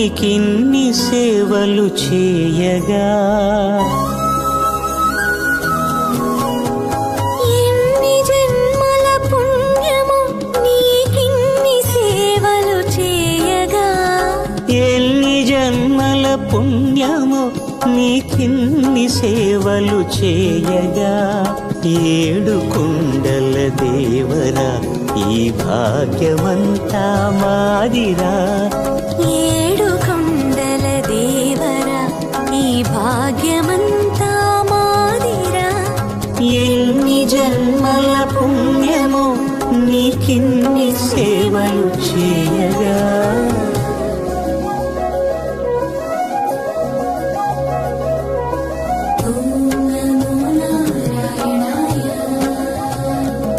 నీకిన్ని సేవలు చేయగా ఎన్ని జన్మల పుణ్యము నీకిన్ని సేవలు చేయగా ఎన్ని జన్మల పుణ్యము నీకిన్ని సేవలు చేయగా ఏడు కుండల దేవరా ఈ భాగ్యమంతా మాదిరా ఏడు కొండల దేవరా ఈ భాగ్యమంతా మాదిరా ఎన్ని జన్మల పుణ్యము నీకిన్ని సేవలు చేయగా